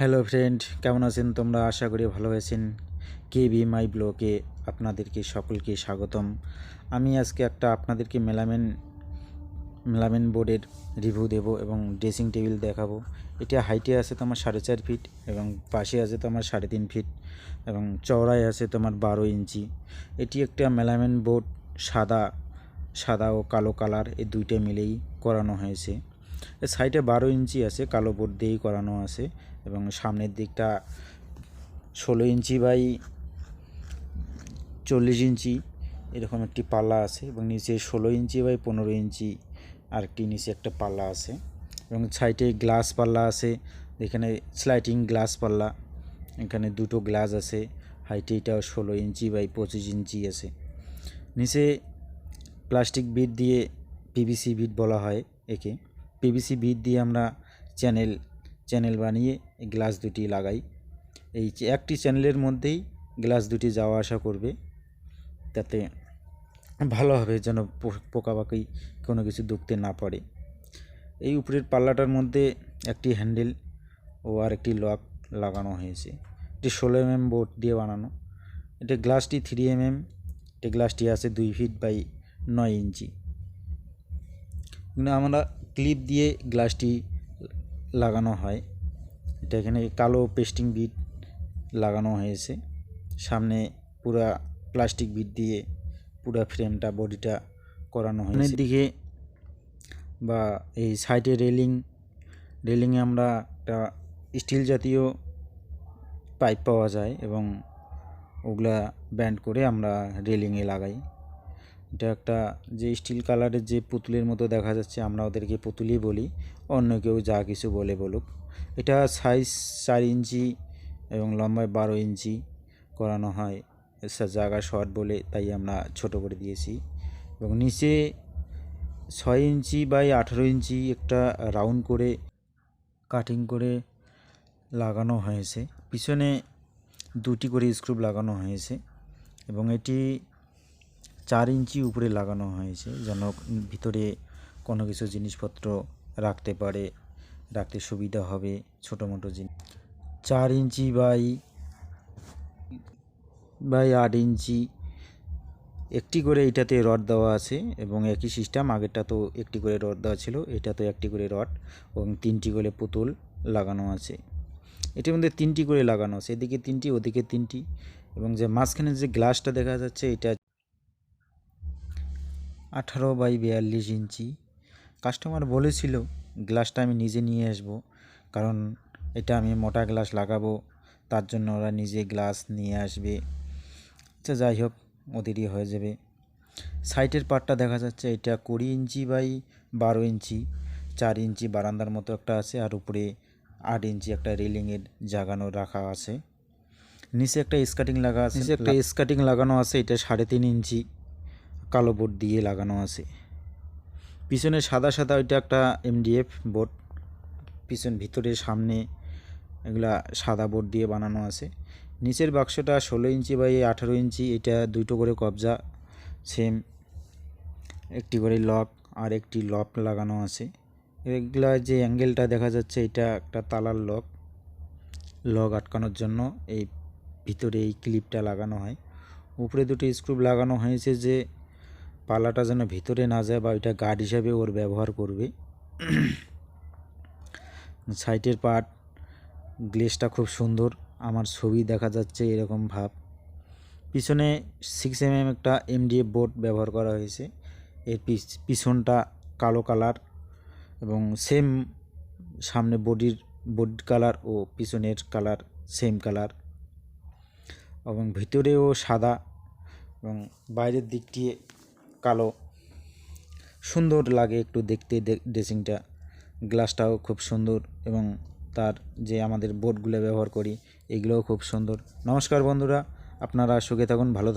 Hello friend, কেমন আছেন তোমরা? আশা করি ভালো আছেন। কেবি মাই ব্লগে আপনাদেরকে সকলকে স্বাগতম। আমি আজকে আপনাদেরকে মেলামেন বোর্ডের রিভিউ দেব এবং ড্রেসিং টেবিল দেখাবো। এটা হাইটে আছে তোমার 4.5 ফিট এবং পাশে আছে তোমার 3.5 ফিট এবং চওড়ায় আছে তোমার 12 ইঞ্চি। এটি একটা মেলামেন বোর্ড, সাদা ও কালো কালার এই দুইটা মিলেই করানো হয়েছে। এর সাইডে 12 ইঞ্চি আছে, কালো বোর্ড দিয়েই করানো আছে এবং সামনের দিকটা 16 ইঞ্চি বাই 40 ইঞ্চি এরকম একটি পাল্লা আছে এবং নিচে 16 ইঞ্চি বাই 15 ইঞ্চি আরেকটি নিচে একটা পাল্লা আছে এবং সাইডে গ্লাস পাল্লা আছে। এখানে স্লাইডিং গ্লাস পাল্লা, এখানে দুটো গ্লাস আছে। হাইটে এটাও 16 ইঞ্চি বাই 25 ইঞ্চি আছে। নিচে প্লাস্টিক বিট দিয়ে, পিভিসি বিট বলা হয় একে, পিভিসি বিট দিয়ে আমরা চ্যানেল বানিয়ে গ্লাস দুটি লাগাই। এই একটি চ্যানেলের মধ্যেই গ্লাস দুটি যাওয়া আসা করবে, তাতে ভালোভাবে যেন পোকাপাকি কোনো কিছু ঢুকতে না পারে। এই উপরের পাল্লাটার মধ্যে একটি হ্যান্ডেল ও আরেকটি লক লাগানো হয়েছে। এটি 16 mm বোর্ড দিয়ে বানানো। এটা গ্লাসটি 3 mm, এটা গ্লাসটি আছে 2 ফিট বাই 9 ইঞ্চি। আমরা ক্লিপ দিয়ে গ্লাসটি লাগানো হয়। এটা এখানে কালো পেস্টিং বিট লাগানো হয়েছে। সামনে পুরা প্লাস্টিক বিট দিয়ে পুরা ফ্রেমটা, বডিটা করানো হয়েছে। সামনের দিকে বা এই সাইডে রেলিংয়ে আমরা একটা স্টিল জাতীয় পাইপ পাওয়া যায় এবং ওগুলা ব্যান্ড করে আমরা রেলিংয়ে লাগাই। এটা একটা যে স্টিল কালারের যে পুতুলের মতো দেখা যাচ্ছে, আমরা ওদেরকে পুতুলই বলি, অন্য কেউ যা কিছু বলুক। এটা সাইজ 4 ইঞ্চি এবং লম্বায় 12 ইঞ্চি করানো হয়। জায়গা শর্ট বলে তাই আমরা ছোট করে দিয়েছি এবং নিচে 6 ইঞ্চি বাই 18 ইঞ্চি একটা রাউন্ড করে কাটিং করে লাগানো হয়েছে। পিছনে 2টি করে স্ক্রু লাগানো হয়েছে এবং এটি 4 ইঞ্চি উপরে লাগানো হয়েছে যেন ভিতরে কোনো কিছু জিনিসপত্র রাখতে সুবিধা হবে, ছোটো মোটো জিনিস। 4 ইঞ্চি বাই 8 ইঞ্চি একটি করে এটাতে রড দেওয়া আছে এবং একই সিস্টেম, আগেরটা তো একটি করে রড দেওয়া ছিল, এটা তো একটি করে রড এবং 3টি করে পুতুল লাগানো আছে। এটির মধ্যে 3টি করে লাগানো আছে, এদিকে 3টি ওদিকে 3টি এবং যে মাঝখানে যে গ্লাসটা দেখা যাচ্ছে এটা 18 বাই 42 ইঞ্চি। কাস্টমার বলেছিল গ্লাসটা আমি নিজে নিয়ে আসবো, কারণ এটা আমি মোটা গ্লাস লাগাবো, তার জন্য ওরা নিজে গ্লাস নিয়ে আসবে। আচ্ছা, যাই হোক, ওদেরই হয়ে যাবে। সাইডের পার্টটা দেখা যাচ্ছে এটা 20 ইঞ্চি বাই 12 ইঞ্চি, 4 ইঞ্চি বারান্দার মতো একটা আছে আর উপরে 8 ইঞ্চি একটা রেলিংয়ের জাগানো রাখা আছে। নিচে একটা স্কার্টিং লাগানো আছে, এটা 3.5 ইঞ্চি কালো বোর্ড দিয়ে লাগানো আছে। পিছনে সাদা ওইটা একটা MDF বোর্ড, ভিতরে সামনে এগুলা সাদা বোর্ড দিয়ে বানানো আছে। নিচের বাক্সটা 16 ইঞ্চি বাই 18 ইঞ্চি, এটা 2টো করে কবজা, সেম একটি করে লক আর একটি লক লাগানো আছে। এগুলা যে অ্যাঙ্গেলটা দেখা যাচ্ছে এটা একটা তালার লক আটকানোর জন্য এই ভিতরে এই ক্লিপটা লাগানো হয়। উপরে 2টি স্ক্রু লাগানো হয়েছে যে পাল্লাটা যেন ভিতরে না যায় বা ওইটা গার্ড হিসাবে ওর ব্যবহার করবে। সাইডের পার্ট গ্লেসটা খুব সুন্দর, আমার ছবি দেখা যাচ্ছে এরকম ভাব। পিছনে 6 mm একটা MDF বোর্ড ব্যবহার করা হয়েছে। এর পিছনটা কালো কালার এবং সেম সামনে বডি কালার ও পিছনের কালার সেম কালার এবং ভিতরেও সাদা এবং বাইরের দিকটি কালো। সুন্দর লাগে একটু দেখতে ড্রেসিংটা। গ্লাসটাও খুব সুন্দর এবং তার যে আমাদের বোর্ডগুলো ব্যবহার করি এগুলোও খুব সুন্দর। নমস্কার বন্ধুরা, আপনারা সুখে থাকুন, ভালো থাকুন।